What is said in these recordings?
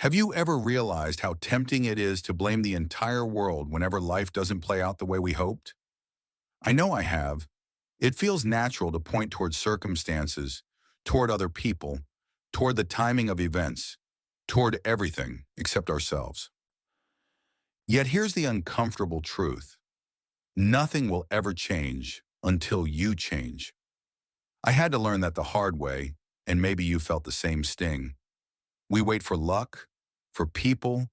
Have you ever realized how tempting it is to blame the entire world whenever life doesn't play out the way we hoped? I know I have. It feels natural to point toward circumstances, toward other people, toward the timing of events, toward everything except ourselves. Yet here's the uncomfortable truth. Nothing will ever change until you change. I had to learn that the hard way, and maybe you felt the same sting. We wait for luck, for people,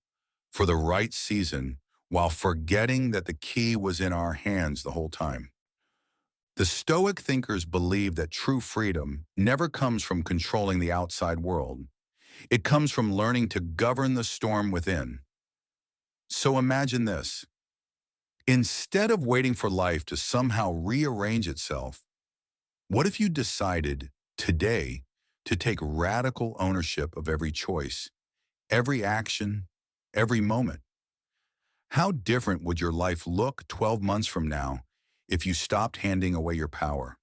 for the right season, while forgetting that the key was in our hands the whole time. The Stoic thinkers believe that true freedom never comes from controlling the outside world. It comes from learning to govern the storm within. So imagine this. Instead of waiting for life to somehow rearrange itself, what if you decided today to take radical ownership of every choice, every action, every moment? How different would your life look 12 months from now if you stopped handing away your power?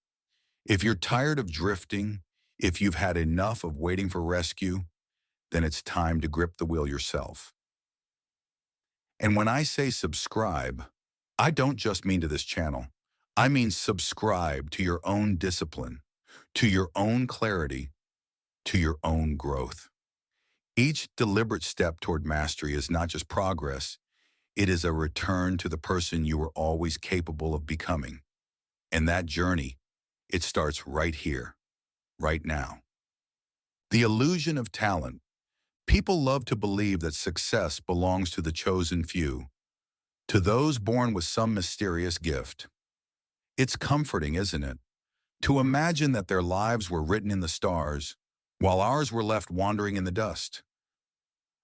If you're tired of drifting, if you've had enough of waiting for rescue, then it's time to grip the wheel yourself. And when I say subscribe, I don't just mean to this channel. I mean subscribe to your own discipline, to your own clarity, to your own growth. Each deliberate step toward mastery is not just progress, it is a return to the person you were always capable of becoming. And that journey, it starts right here, right now. The illusion of talent. People love to believe that success belongs to the chosen few, to those born with some mysterious gift. It's comforting, isn't it, to imagine that their lives were written in the stars, while ours were left wandering in the dust.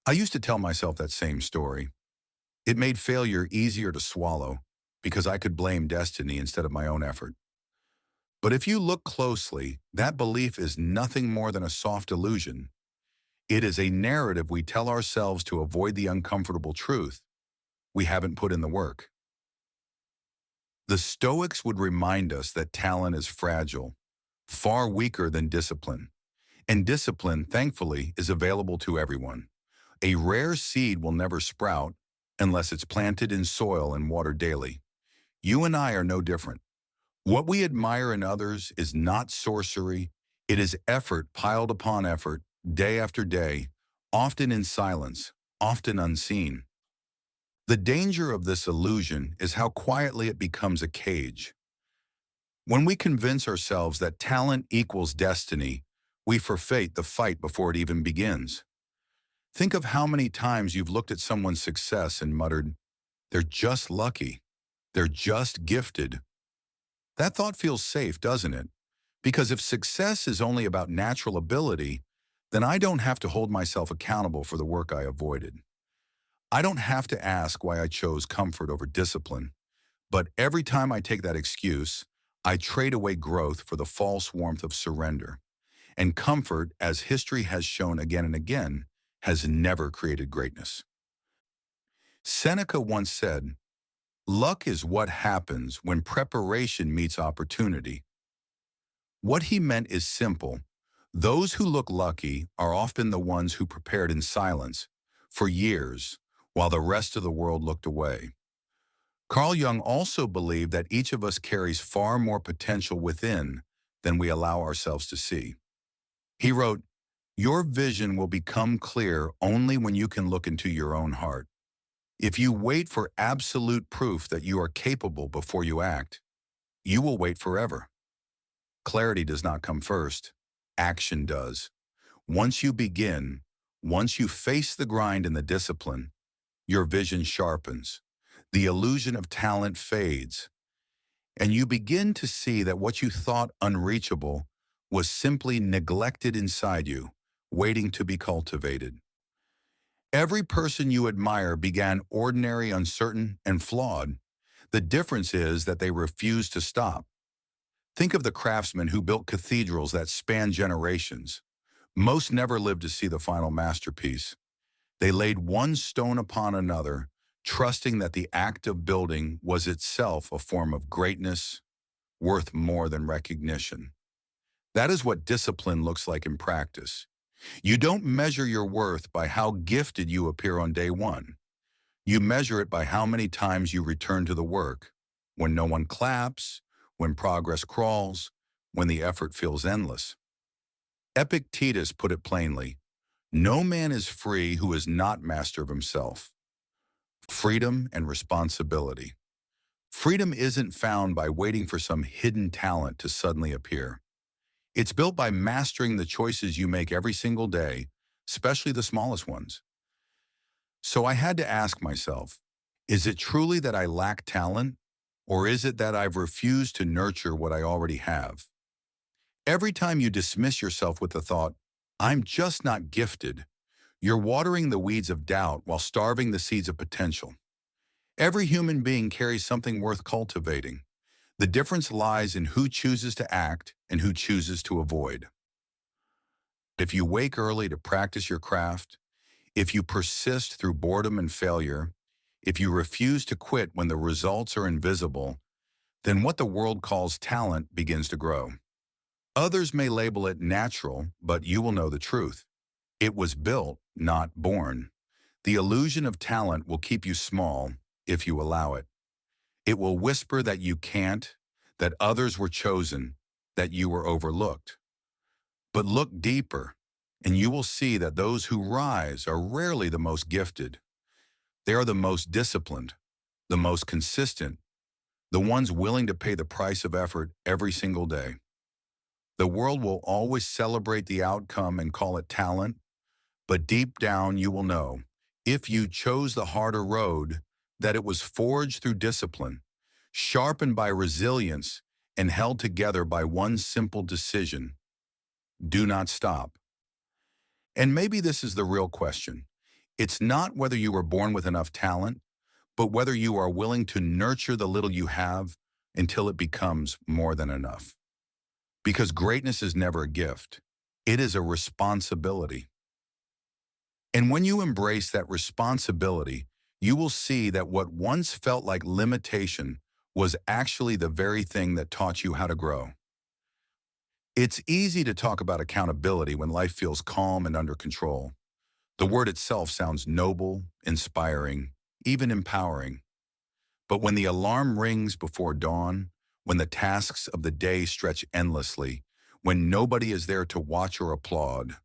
I used to tell myself that same story. It made failure easier to swallow because I could blame destiny instead of my own effort. But if you look closely, that belief is nothing more than a soft illusion. It is a narrative we tell ourselves to avoid the uncomfortable truth. We haven't put in the work. The Stoics would remind us that talent is fragile, far weaker than discipline. And discipline, thankfully, is available to everyone. A rare seed will never sprout unless it's planted in soil and watered daily. You and I are no different. What we admire in others is not sorcery. It is effort piled upon effort, day after day, often in silence, often unseen. The danger of this illusion is how quietly it becomes a cage. When we convince ourselves that talent equals destiny, we forfeit the fight before it even begins. Think of how many times you've looked at someone's success and muttered, "They're just lucky. They're just gifted." That thought feels safe, doesn't it? Because if success is only about natural ability, then I don't have to hold myself accountable for the work I avoided. I don't have to ask why I chose comfort over discipline. But every time I take that excuse, I trade away growth for the false warmth of surrender. And comfort, as history has shown again and again, has never created greatness. Seneca once said, "Luck is what happens when preparation meets opportunity." What he meant is simple. Those who look lucky are often the ones who prepared in silence for years while the rest of the world looked away. Carl Jung also believed that each of us carries far more potential within than we allow ourselves to see. He wrote, "Your vision will become clear only when you can look into your own heart. If you wait for absolute proof that you are capable before you act, you will wait forever." Clarity does not come first. Action does. Once you begin, once you face the grind and the discipline, your vision sharpens. The illusion of talent fades, and you begin to see that what you thought unreachable was simply neglected inside you, waiting to be cultivated. Every person you admire began ordinary, uncertain, and flawed. The difference is that they refused to stop. Think of the craftsmen who built cathedrals that span generations. Most never lived to see the final masterpiece. They laid one stone upon another, trusting that the act of building was itself a form of greatness worth more than recognition. That is what discipline looks like in practice. You don't measure your worth by how gifted you appear on day one. You measure it by how many times you return to the work, when no one claps, when progress crawls, when the effort feels endless. Epictetus put it plainly, no man is free who is not master of himself. Freedom and responsibility. Freedom isn't found by waiting for some hidden talent to suddenly appear. It's built by mastering the choices you make every single day, especially the smallest ones. So I had to ask myself, is it truly that I lack talent, or is it that I've refused to nurture what I already have? Every time you dismiss yourself with the thought, I'm just not gifted, you're watering the weeds of doubt while starving the seeds of potential. Every human being carries something worth cultivating. The difference lies in who chooses to act and who chooses to avoid. If you wake early to practice your craft, if you persist through boredom and failure, if you refuse to quit when the results are invisible, then what the world calls talent begins to grow. Others may label it natural, but you will know the truth. It was built, not born. The illusion of talent will keep you small if you allow it. It will whisper that you can't, that others were chosen, that you were overlooked. But look deeper, and you will see that those who rise are rarely the most gifted. They are the most disciplined, the most consistent, the ones willing to pay the price of effort every single day. The world will always celebrate the outcome and call it talent, but deep down you will know, if you chose the harder road, that it was forged through discipline, sharpened by resilience, and held together by one simple decision: do not stop. And maybe this is the real question. It's not whether you were born with enough talent, but whether you are willing to nurture the little you have until it becomes more than enough. Because greatness is never a gift. It is a responsibility. And when you embrace that responsibility, you will see that what once felt like limitation was actually the very thing that taught you how to grow. It's easy to talk about accountability when life feels calm and under control. The word itself sounds noble, inspiring, even empowering. But when the alarm rings before dawn, when the tasks of the day stretch endlessly, when nobody is there to watch or applaud,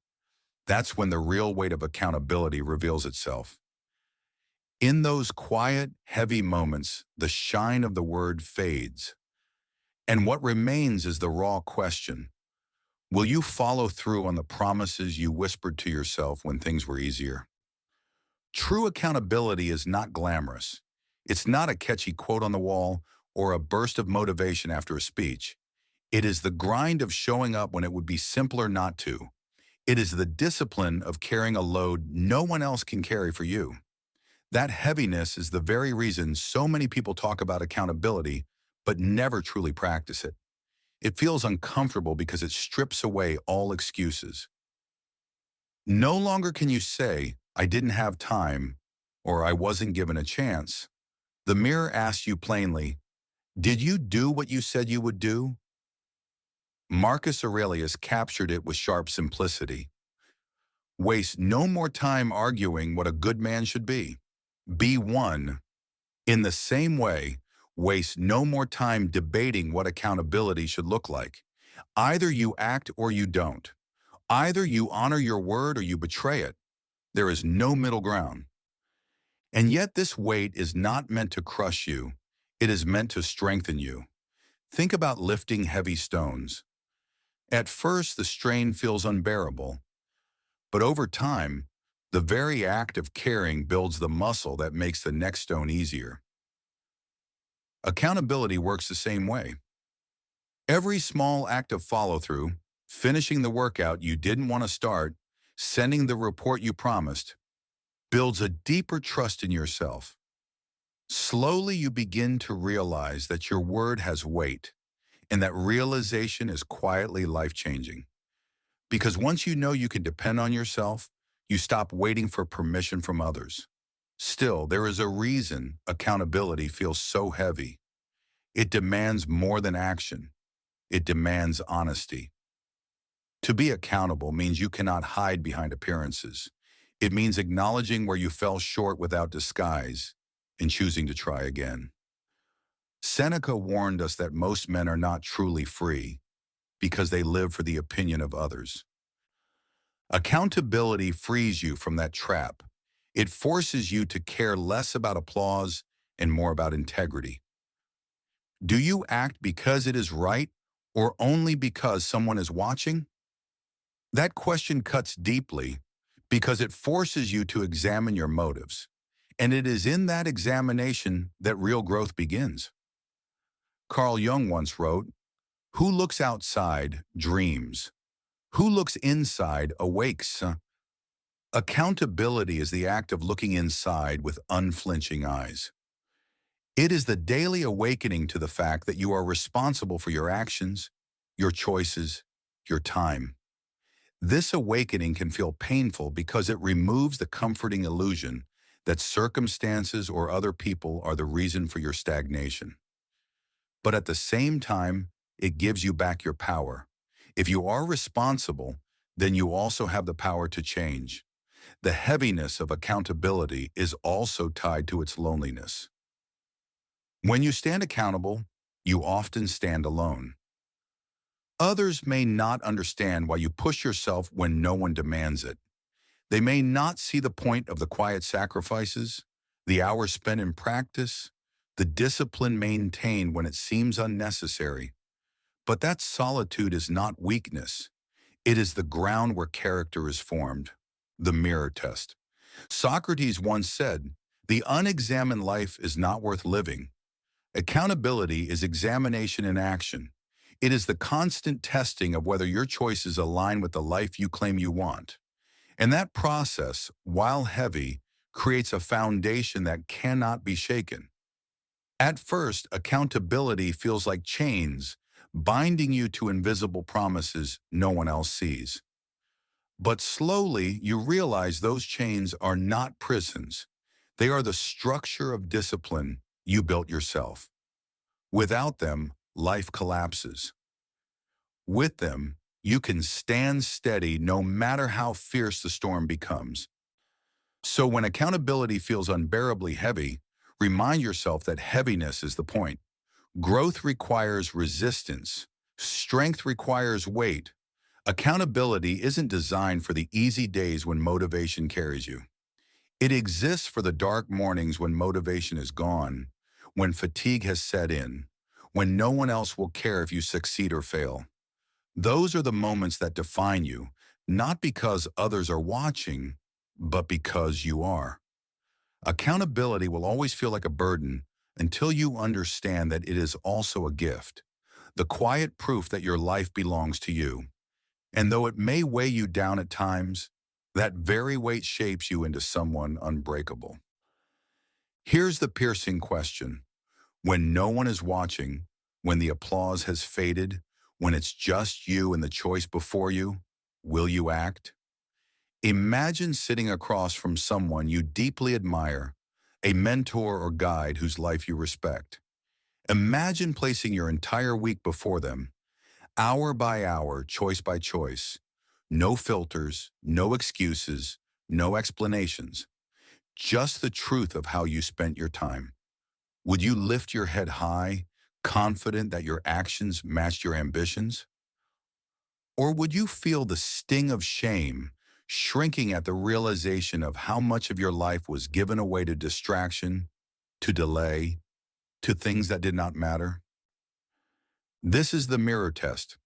that's when the real weight of accountability reveals itself. In those quiet, heavy moments, the shine of the word fades. And what remains is the raw question: will you follow through on the promises you whispered to yourself when things were easier? True accountability is not glamorous. It's not a catchy quote on the wall or a burst of motivation after a speech. It is the grind of showing up when it would be simpler not to. It is the discipline of carrying a load no one else can carry for you. That heaviness is the very reason so many people talk about accountability, but never truly practice it. It feels uncomfortable because it strips away all excuses. No longer can you say, I didn't have time, or I wasn't given a chance. The mirror asks you plainly, did you do what you said you would do? Marcus Aurelius captured it with sharp simplicity. Waste no more time arguing what a good man should be. Be one. In the same way, waste no more time debating what accountability should look like. Either you act or you don't. Either you honor your word or you betray it. There is no middle ground. And yet this weight is not meant to crush you. It is meant to strengthen you. Think about lifting heavy stones. At first, the strain feels unbearable, but over time, the very act of carrying builds the muscle that makes the next stone easier. Accountability works the same way. Every small act of follow-through, finishing the workout you didn't want to start, sending the report you promised, builds a deeper trust in yourself. Slowly you begin to realize that your word has weight, and that realization is quietly life-changing. Because once you know you can depend on yourself, you stop waiting for permission from others. Still, there is a reason accountability feels so heavy. It demands more than action. It demands honesty. To be accountable means you cannot hide behind appearances. It means acknowledging where you fell short without disguise and choosing to try again. Seneca warned us that most men are not truly free because they live for the opinion of others. Accountability frees you from that trap. It forces you to care less about applause and more about integrity. Do you act because it is right or only because someone is watching? That question cuts deeply because it forces you to examine your motives. And it is in that examination that real growth begins. Carl Jung once wrote, "Who looks outside dreams. Who looks inside awakes." Accountability is the act of looking inside with unflinching eyes. It is the daily awakening to the fact that you are responsible for your actions, your choices, your time. This awakening can feel painful because it removes the comforting illusion that circumstances or other people are the reason for your stagnation. But at the same time, it gives you back your power. If you are responsible, then you also have the power to change. The heaviness of accountability is also tied to its loneliness. When you stand accountable, you often stand alone. Others may not understand why you push yourself when no one demands it. They may not see the point of the quiet sacrifices, the hours spent in practice, the discipline maintained when it seems unnecessary. But that solitude is not weakness. It is the ground where character is formed, the mirror test. Socrates once said, "The unexamined life is not worth living." Accountability is examination in action. It is the constant testing of whether your choices align with the life you claim you want. And that process, while heavy, creates a foundation that cannot be shaken. At first, accountability feels like chains, binding you to invisible promises no one else sees. But slowly, you realize those chains are not prisons. They are the structure of discipline you built yourself. Without them, life collapses. With them, you can stand steady no matter how fierce the storm becomes. So when accountability feels unbearably heavy, remind yourself that heaviness is the point. Growth requires resistance. Strength requires weight. Accountability isn't designed for the easy days when motivation carries you. It exists for the dark mornings when motivation is gone, when fatigue has set in, when no one else will care if you succeed or fail. Those are the moments that define you, not because others are watching, but because you are. Accountability will always feel like a burden until you understand that it is also a gift, the quiet proof that your life belongs to you. And though it may weigh you down at times, that very weight shapes you into someone unbreakable. Here's the piercing question. When no one is watching, when the applause has faded, when it's just you and the choice before you, will you act? Imagine sitting across from someone you deeply admire, a mentor or guide whose life you respect. Imagine placing your entire week before them, hour by hour, choice by choice. No filters, no excuses, no explanations. Just the truth of how you spent your time. Would you lift your head high, confident that your actions matched your ambitions? Or would you feel the sting of shame, shrinking at the realization of how much of your life was given away to distraction, to delay, to things that did not matter? This is the mirror test.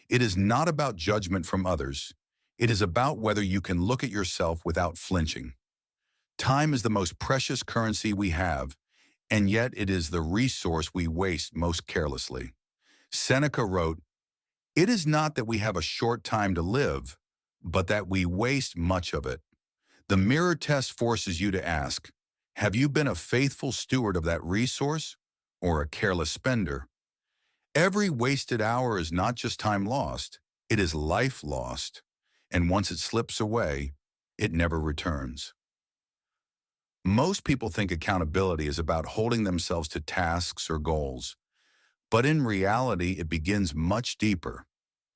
It is not about judgment from others. It is about whether you can look at yourself without flinching. Time is the most precious currency we have, and yet it is the resource we waste most carelessly. Seneca wrote, "It is not that we have a short time to live, but that we waste much of it." The mirror test forces you to ask, have you been a faithful steward of that resource or a careless spender? Every wasted hour is not just time lost, it is life lost. And once it slips away, it never returns. Most people think accountability is about holding themselves to tasks or goals, but in reality, it begins much deeper.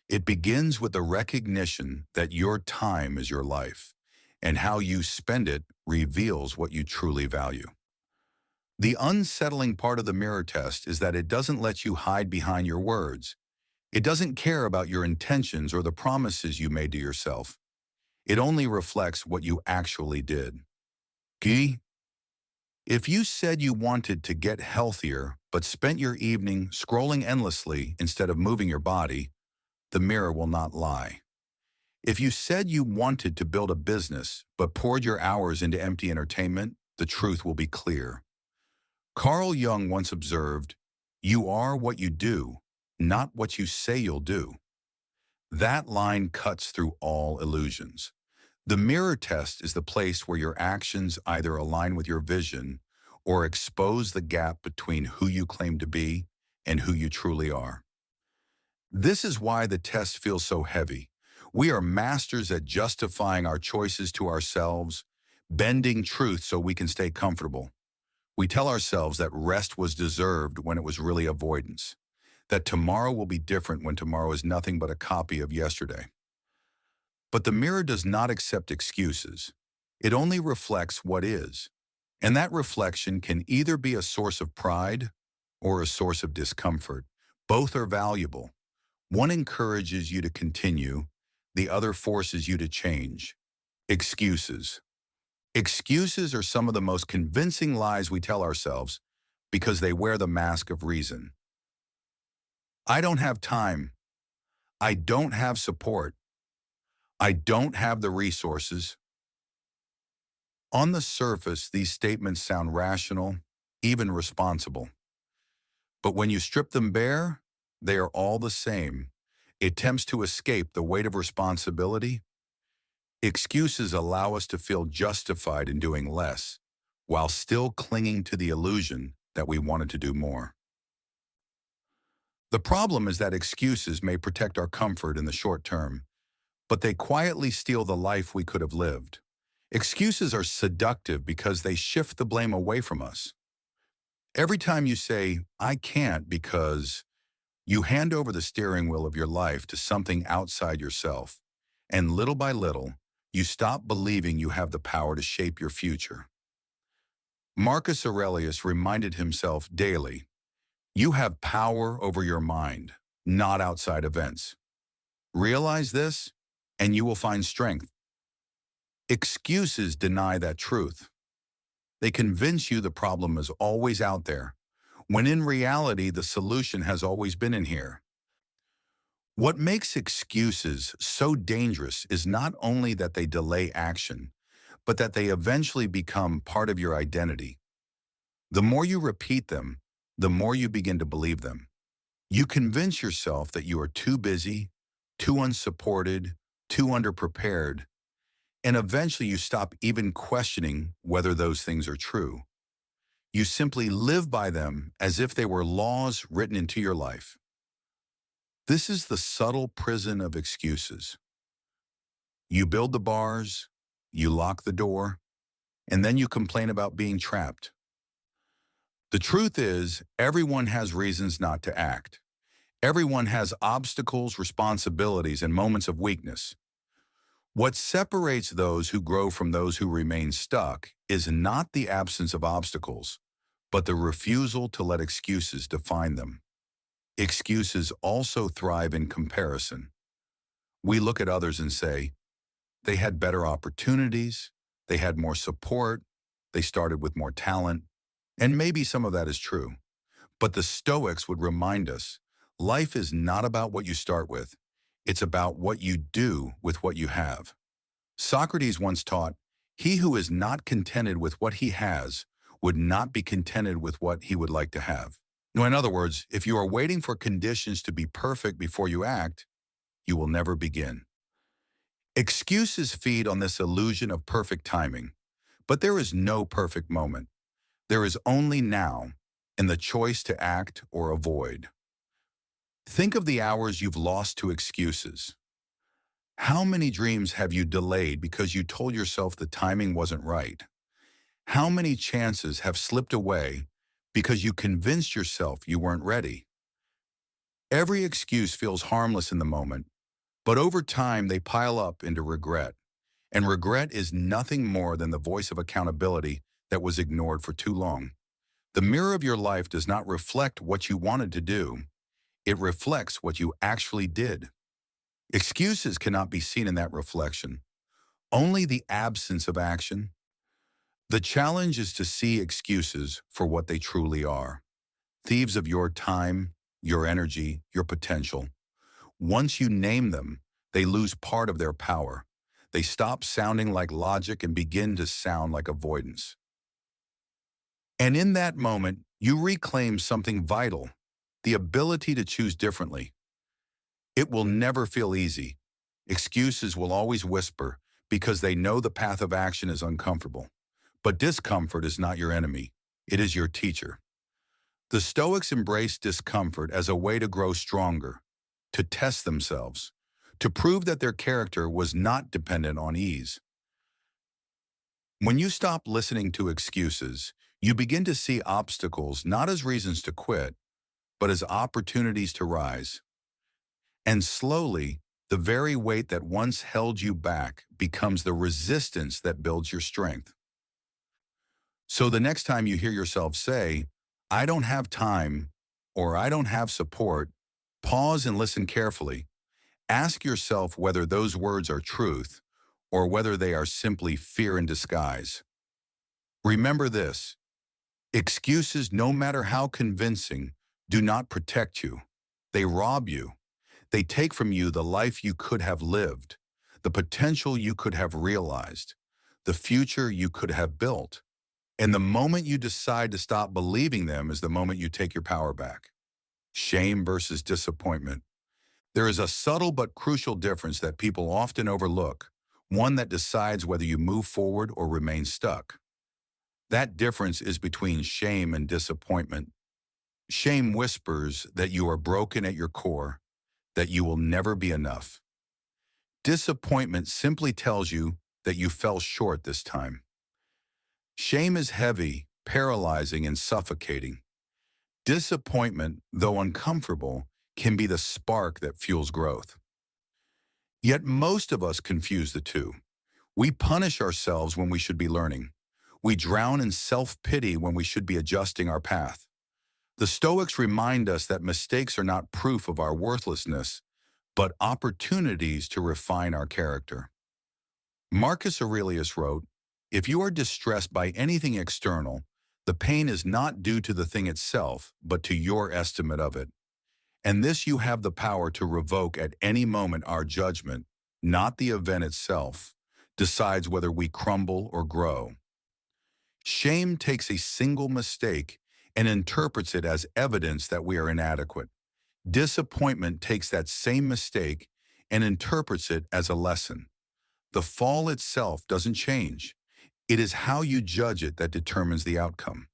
It begins with the recognition that your time is your life, and how you spend it reveals what you truly value. The unsettling part of the mirror test is that it doesn't let you hide behind your words. It doesn't care about your intentions or the promises you made to yourself. It only reflects what you actually did. Key? If you said you wanted to get healthier but spent your evening scrolling endlessly instead of moving your body, the mirror will not lie. If you said you wanted to build a business but poured your hours into empty entertainment, the truth will be clear. Carl Jung once observed, "You are what you do, not what you say you'll do." That line cuts through all illusions. The mirror test is the place where your actions either align with your vision or expose the gap between who you claim to be and who you truly are. This is why the test feels so heavy. We are masters at justifying our choices to ourselves, bending truth so we can stay comfortable. We tell ourselves that rest was deserved when it was really avoidance, that tomorrow will be different when tomorrow is nothing but a copy of yesterday. But the mirror does not accept excuses. It only reflects what is. And that reflection can either be a source of pride or a source of discomfort. Both are valuable. One encourages you to continue, the other forces you to change. Excuses. Excuses are some of the most convincing lies we tell ourselves because they wear the mask of reason. I don't have time. I don't have support. I don't have the resources. On the surface, these statements sound rational, even responsible. But when you strip them bare, they are all the same. Attempts to escape the weight of responsibility. Excuses allow us to feel justified in doing less, while still clinging to the illusion that we wanted to do more. The problem is that excuses may protect our comfort in the short term, but they quietly steal the life we could have lived. Excuses are seductive because they shift the blame away from us. Every time you say, "I can't because," you hand over the steering wheel of your life to something outside yourself, and little by little, you stop believing you have the power to shape your future. Marcus Aurelius reminded himself daily, "You have power over your mind, not outside events. Realize this, and you will find strength." Excuses deny that truth. They convince you the problem is always out there, when in reality the solution has always been in here. What makes excuses so dangerous is not only that they delay action, but that they eventually become part of your identity. The more you repeat them, the more you begin to believe them. You convince yourself that you are too busy, too unsupported, too underprepared, and eventually you stop even questioning whether those things are true. You simply live by them as if they were laws written into your life. This is the subtle prison of excuses. You build the bars, you lock the door, and then you complain about being trapped. The truth is, everyone has reasons not to act. Everyone has obstacles, responsibilities, and moments of weakness. What separates those who grow from those who remain stuck is not the absence of obstacles, but the refusal to let excuses define them. Excuses also thrive in comparison. We look at others and say, they had better opportunities, they had more support, they started with more talent, and maybe some of that is true. But the Stoics would remind us, life is not about what you start with, it's about what you do with what you have. Socrates once taught, "He who is not contented with what he has would not be contented with what he would like to have." No, in other words, if you are waiting for conditions to be perfect before you act, you will never begin. Excuses feed on this illusion of perfect timing, but there is no perfect moment. There is only now, and the choice to act or avoid. Think of the hours you've lost to excuses. How many dreams have you delayed because you told yourself the timing wasn't right? How many chances have slipped away because you convinced yourself you weren't ready? Every excuse feels harmless in the moment, But over time, they pile up into regret. And regret is nothing more than the voice of accountability that was ignored for too long. The mirror of your life does not reflect what you wanted to do. It reflects what you actually did. Excuses cannot be seen in that reflection, only the absence of action. The challenge is to see excuses for what they truly are. Thieves of your time, your energy, your potential. Once you name them, they lose part of their power. They stop sounding like logic and begin to sound like avoidance. And in that moment, you reclaim something vital, the ability to choose differently. It will never feel easy. Excuses will always whisper because they know the path of action is uncomfortable. But discomfort is not your enemy. It is your teacher. The Stoics embraced discomfort as a way to grow stronger, to test themselves, to prove that their character was not dependent on ease. When you stop listening to excuses, you begin to see obstacles not as reasons to quit, but as opportunities to rise. And slowly, the very weight that once held you back becomes the resistance that builds your strength. So the next time you hear yourself say, I don't have time, or I don't have support, pause and listen carefully. Ask yourself whether those words are truth or whether they are simply fear in disguise. Remember this: excuses, no matter how convincing, do not protect you. They rob you. They take from you the life you could have lived, the potential you could have realized, the future you could have built. And the moment you decide to stop believing them is the moment you take your power back. Shame versus disappointment. There is a subtle but crucial difference that people often overlook, one that decides whether you move forward or remain stuck. That difference is between shame and disappointment. Shame whispers that you are broken at your core, that you will never be enough. Disappointment simply tells you that you fell short this time. Shame is heavy, paralyzing, and suffocating. Disappointment, though uncomfortable, can be the spark that fuels growth. Yet most of us confuse the two. We punish ourselves when we should be learning. We drown in self-pity when we should be adjusting our path. The Stoics remind us that mistakes are not proof of our worthlessness, but opportunities to refine our character. Marcus Aurelius wrote, "If you are distressed by anything external, the pain is not due to the thing itself, but to your estimate of it. And this you have the power to revoke at any moment. Our judgment, not the event itself, decides whether we crumble or grow." Shame takes a single mistake and interprets it as evidence that we are inadequate. Disappointment takes that same mistake and interprets it as a lesson. The fall itself doesn't change. It is how you judge it that determines the outcome.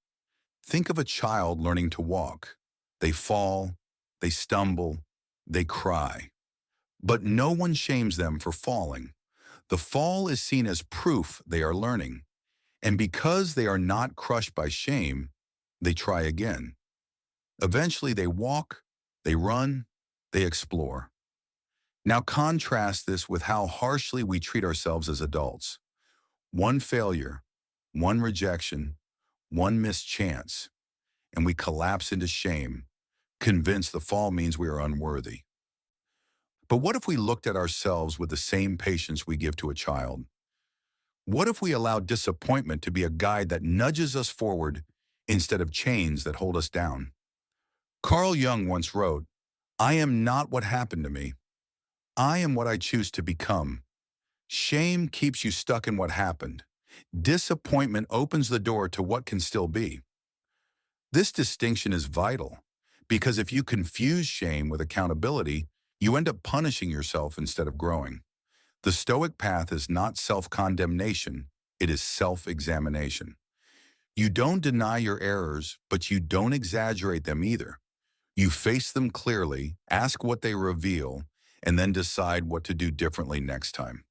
Think of a child learning to walk. They fall, they stumble, they cry. But no one shames them for falling. The fall is seen as proof they are learning. And because they are not crushed by shame, they try again. Eventually they walk, they run, they explore. Now contrast this with how harshly we treat ourselves as adults. One failure, one rejection, one missed chance, and we collapse into shame, convinced the fall means we are unworthy. But what if we looked at ourselves with the same patience we give to a child? What if we allow disappointment to be a guide that nudges us forward instead of chains that hold us down? Carl Jung once wrote, "I am not what happened to me. I am what I choose to become." Shame keeps you stuck in what happened. Disappointment opens the door to what can still be. This distinction is vital because if you confuse shame with accountability, you end up punishing yourself instead of growing. The Stoic path is not self-condemnation, it is self-examination. You don't deny your errors, but you don't exaggerate them either. You face them clearly, ask what they reveal, and then decide what to do differently next time.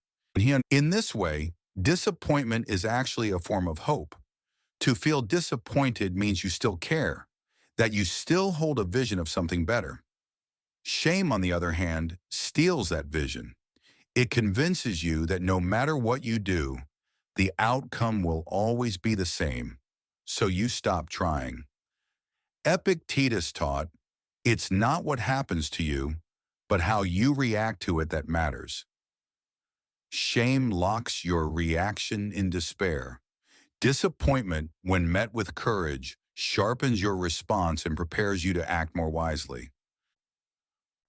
In this way, disappointment is actually a form of hope. To feel disappointed means you still care, that you still hold a vision of something better. Shame, on the other hand, steals that vision. It convinces you that no matter what you do, the outcome will always be the same, so you stop trying. Epictetus taught, it's not what happens to you, but how you react to it that matters. Shame locks your reaction in despair. Disappointment, when met with courage, sharpens your response and prepares you to act more wisely.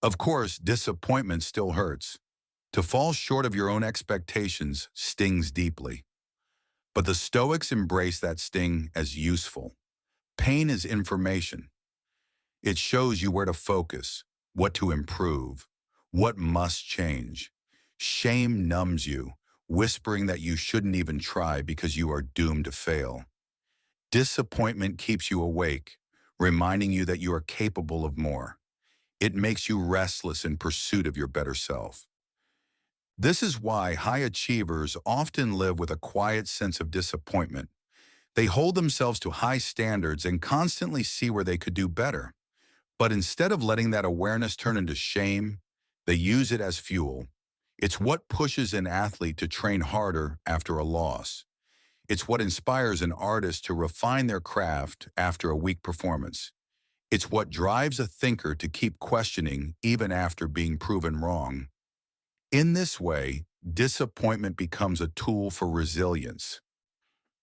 Of course, disappointment still hurts. To fall short of your own expectations stings deeply. But the Stoics embrace that sting as useful. Pain is information. It shows you where to focus, what to improve, what must change. Shame numbs you, whispering that you shouldn't even try because you are doomed to fail. Disappointment keeps you awake, reminding you that you are capable of more. It makes you restless in pursuit of your better self. This is why high achievers often live with a quiet sense of disappointment. They hold themselves to high standards and constantly see where they could do better. But instead of letting that awareness turn into shame, they use it as fuel. It's what pushes an athlete to train harder after a loss. It's what inspires an artist to refine their craft after a weak performance. It's what drives a thinker to keep questioning even after being proven wrong. In this way, disappointment becomes a tool for resilience.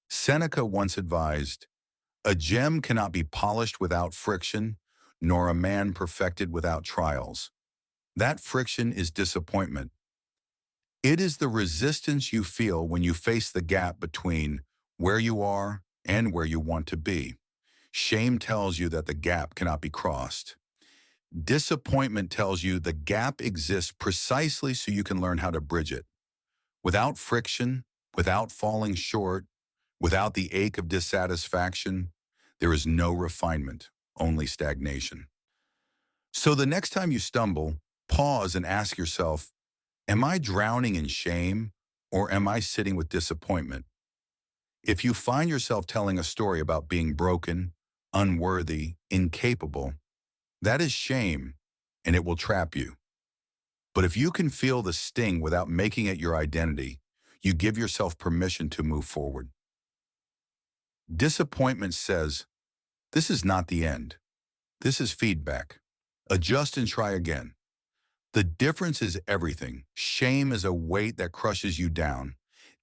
Seneca once advised, a gem cannot be polished without friction, nor a man perfected without trials. That friction is disappointment. It is the resistance you feel when you face the gap between where you are and where you want to be. Shame tells you that the gap cannot be crossed. Disappointment tells you the gap exists precisely so you can learn how to bridge it. Without friction, without falling short, without the ache of dissatisfaction, there is no refinement, only stagnation. So the next time you stumble, pause and ask yourself, am I drowning in shame or am I sitting with disappointment? If you find yourself telling a story about being broken, unworthy, incapable, that is shame and it will trap you. But if you can feel the sting without making it your identity, you give yourself permission to move forward. Disappointment says, this is not the end. This is feedback. Adjust and try again. The difference is everything. Shame is a weight that crushes you down.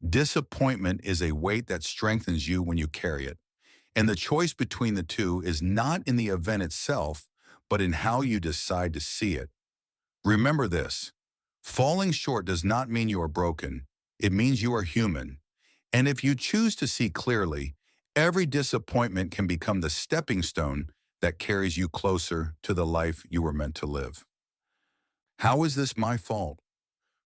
Disappointment is a weight that strengthens you when you carry it. And the choice between the two is not in the event itself, but in how you decide to see it. Remember this, falling short does not mean you are broken. It means you are human. And if you choose to see clearly, every disappointment can become the stepping stone that carries you closer to the life you were meant to live. How is this my fault?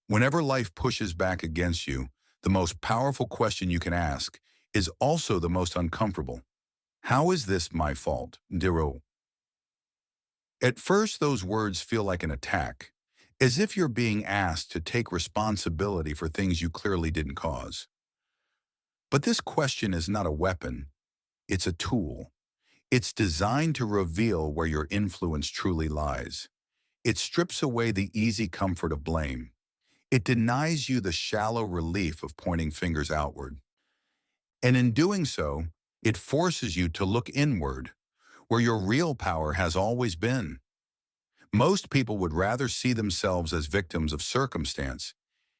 Whenever life pushes back against you, the most powerful question you can ask is also the most uncomfortable. How is this my fault, Diro? At first, those words feel like an attack, as if you're being asked to take responsibility for things you clearly didn't cause. But this question is not a weapon, it's a tool. It's designed to reveal where your influence truly lies. It strips away the easy comfort of blame. It denies you the shallow relief of pointing fingers outward. And in doing so, it forces you to look inward, where your real power has always been. Most people would rather see themselves as victims of circumstance.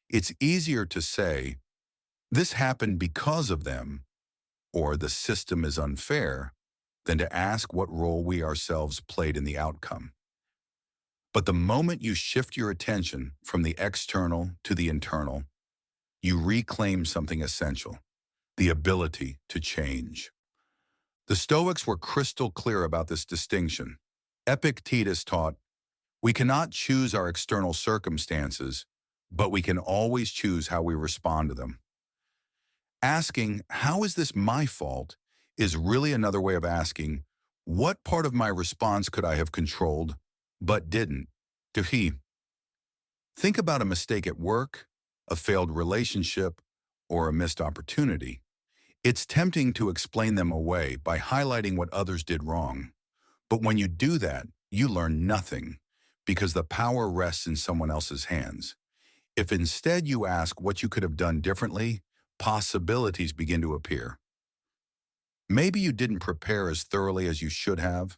It's easier to say, this happened because of them, or the system is unfair, than to ask what role we ourselves played in the outcome. But the moment you shift your attention from the external to the internal, you reclaim something essential, the ability to change. The Stoics were crystal clear about this distinction. Epictetus taught, we cannot choose our external circumstances, but we can always choose how we respond to them. Asking, how is this my fault, is really another way of asking, what part of my response could I have controlled, but didn't? To he. Think about a mistake at work, a failed relationship, or a missed opportunity. It's tempting to explain them away by highlighting what others did wrong. But when you do that, you learn nothing, because the power rests in someone else's hands. If instead you ask what you could have done differently, possibilities begin to appear. Maybe you didn't prepare as thoroughly as you should have.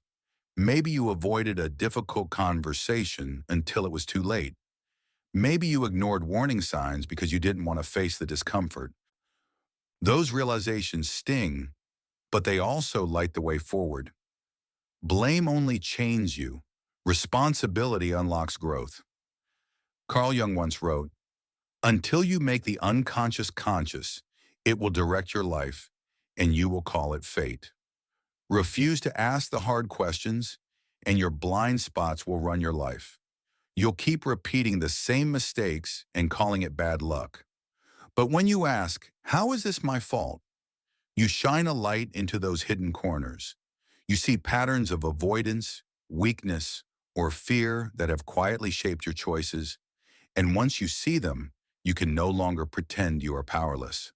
Maybe you avoided a difficult conversation until it was too late. Maybe you ignored warning signs because you didn't want to face the discomfort. Those realizations sting, but they also light the way forward. Blame only chains you. Responsibility unlocks growth. Carl Jung once wrote, "Until you make the unconscious conscious, it will direct your life, and you will call it fate." Refuse to ask the hard questions, and your blind spots will run your life. You'll keep repeating the same mistakes and calling it bad luck. But when you ask, "How is this my fault?" you shine a light into those hidden corners. You see patterns of avoidance, weakness, or fear that have quietly shaped your choices. And once you see them, you can no longer pretend you are powerless.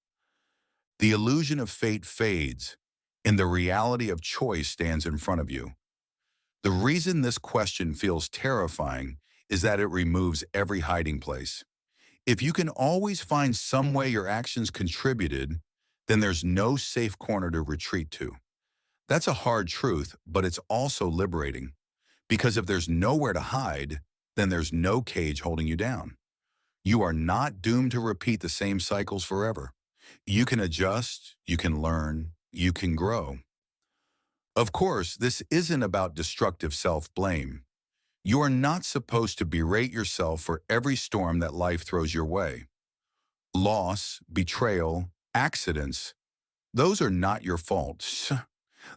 The illusion of fate fades, and the reality of choice stands in front of you. The reason this question feels terrifying is that it removes every hiding place. If you can always find some way your actions contributed, then there's no safe corner to retreat to. That's a hard truth, but it's also liberating. Because if there's nowhere to hide, then there's no cage holding you down. You are not doomed to repeat the same cycles forever. You can adjust, you can learn, you can grow. Of course, this isn't about destructive self-blame. You are not supposed to berate yourself for every storm that life throws your way. Loss, betrayal, accidents, those are not your fault.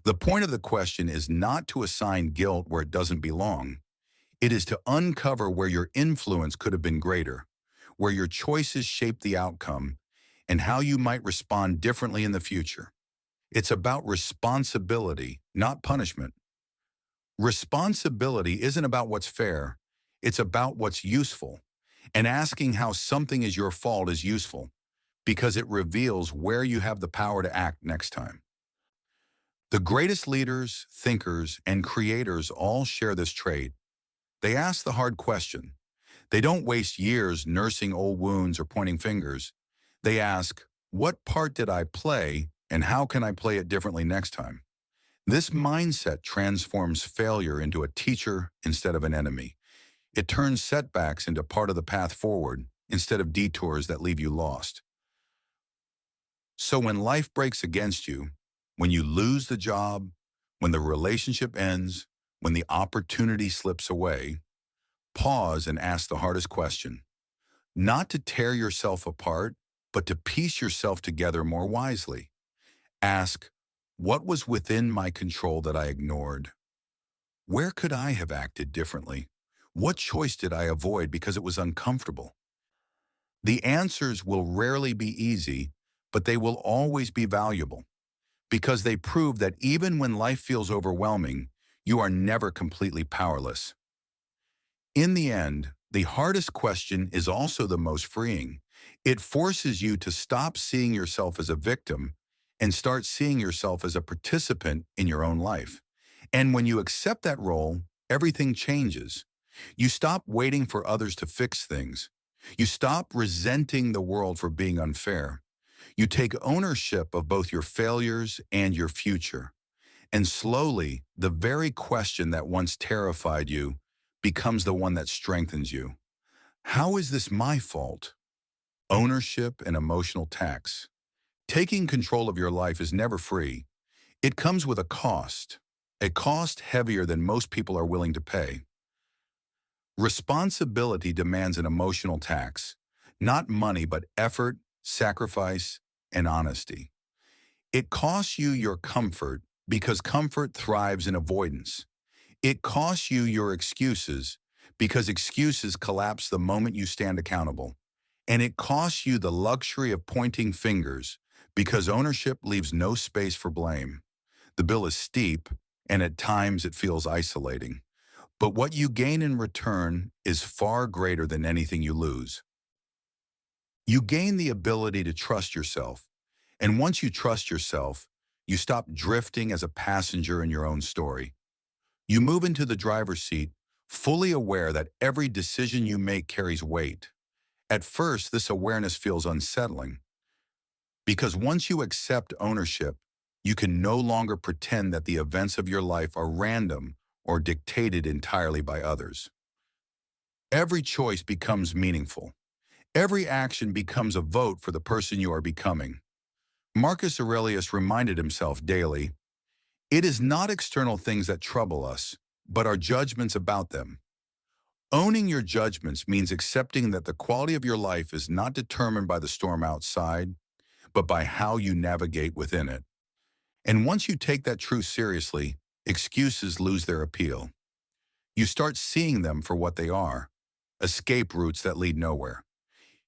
The point of the question is not to assign guilt where it doesn't belong. It is to uncover where your influence could have been greater, where your choices shaped the outcome, and how you might respond differently in the future. It's about responsibility, not punishment. Responsibility isn't about what's fair, it's about what's useful. And asking how something is your fault is useful, because it reveals where you have the power to act next time. The greatest leaders, thinkers, and creators all share this trait. They ask the hard question. They don't waste years nursing old wounds or pointing fingers. They ask, what part did I play, and how can I play it differently next time? This mindset transforms failure into a teacher instead of an enemy. It turns setbacks into part of the path forward instead of detours that leave you lost. So when life breaks against you, when you lose the job, when the relationship ends, when the opportunity slips away, pause and ask the hardest question. Not to tear yourself apart, but to piece yourself together more wisely. Ask, what was within my control that I ignored? Where could I have acted differently? What choice did I avoid because it was uncomfortable? The answers will rarely be easy, but they will always be valuable, because they prove that even when life feels overwhelming, you are never completely powerless. In the end, the hardest question is also the most freeing. It forces you to stop seeing yourself as a victim and start seeing yourself as a participant in your own life. And when you accept that role, everything changes. You stop waiting for others to fix things. You stop resenting the world for being unfair. You take ownership of both your failures and your future. And slowly, the very question that once terrified you becomes the one that strengthens you. How is this my fault? Ownership and emotional tax. Taking control of your life is never free. It comes with a cost heavier than most people are willing to pay. Responsibility demands an emotional tax, not money, but effort, sacrifice, and honesty. It costs you your comfort because comfort thrives in avoidance. It costs you your excuses because excuses collapse the moment you stand accountable. And it costs you the luxury of pointing fingers because ownership leaves no space for blame. The bill is steep, and at times it feels isolating. But what you gain in return is far greater than anything you lose. You gain the ability to trust yourself. And once you trust yourself, you stop drifting as a passenger in your own story. You move into the driver's seat fully aware that every decision you make carries weight. At first, this awareness feels unsettling because once you accept ownership, you can no longer pretend that the events of your life are random or dictated entirely by others. Every choice becomes meaningful. Every action becomes a vote for the person you are becoming. Marcus Aurelius reminded himself daily, "It is not external things that trouble us, but our judgments about them." Owning your judgments means accepting that the quality of your life is not determined by the storm outside, but by how you navigate within it. And once you take that truth seriously, excuses lose their appeal. You start seeing them for what they are, escape routes that lead nowhere.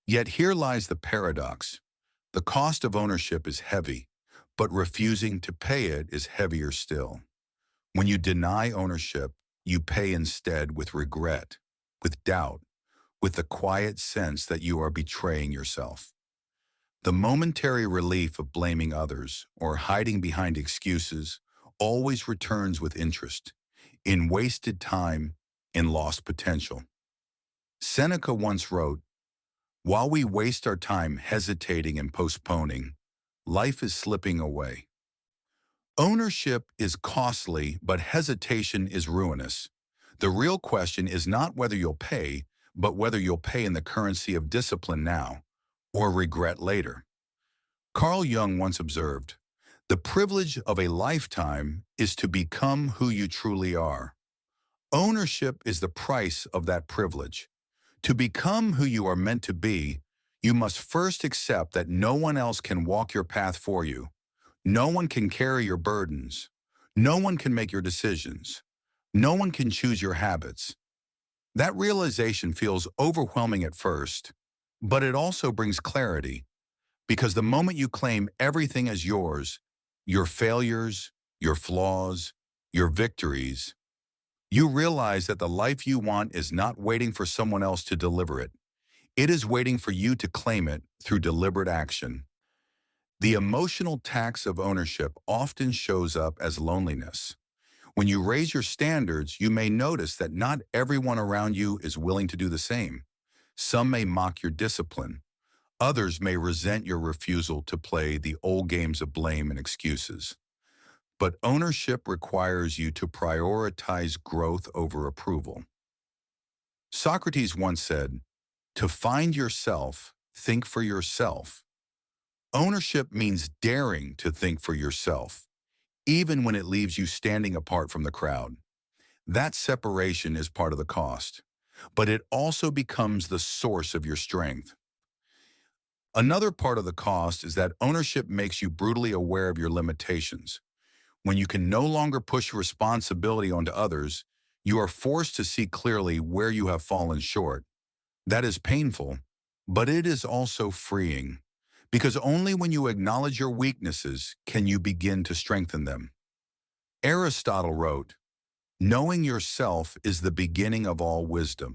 Yet here lies the paradox. The cost of ownership is heavy, but refusing to pay it is heavier still. When you deny ownership, you pay instead with regret, with doubt, with the quiet sense that you are betraying yourself. The momentary relief of blaming others or hiding behind excuses always returns with interest, in wasted time, in lost potential. Seneca once wrote, "While we waste our time hesitating and postponing, life is slipping away." Ownership is costly, but hesitation is ruinous. The real question is not whether you'll pay, but whether you'll pay in the currency of discipline now, or regret later. Carl Jung once observed, "The privilege of a lifetime is to become who you truly are." Ownership is the price of that privilege. To become who you are meant to be, you must first accept that no one else can walk your path for you. No one can carry your burdens. No one can make your decisions. No one can choose your habits. That realization feels overwhelming at first, but it also brings clarity, because the moment you claim everything as yours, your failures, your flaws, your victories, you realize that the life you want is not waiting for someone else to deliver it. It is waiting for you to claim it through deliberate action. The emotional tax of ownership often shows up as loneliness. When you raise your standards, you may notice that not everyone around you is willing to do the same. Some may mock your discipline. Others may resent your refusal to play the old games of blame and excuses. But ownership requires you to prioritize growth over approval. Socrates once said, "To find yourself, think for yourself." Ownership means daring to think for yourself, even when it leaves you standing apart from the crowd. That separation is part of the cost, but it also becomes the source of your strength. Another part of the cost is that ownership makes you brutally aware of your limitations. When you can no longer push responsibility onto others, you are forced to see clearly where you have fallen short. That is painful, but it is also freeing, because only when you acknowledge your weaknesses can you begin to strengthen them. Aristotle wrote, "Knowing yourself is the beginning of all wisdom."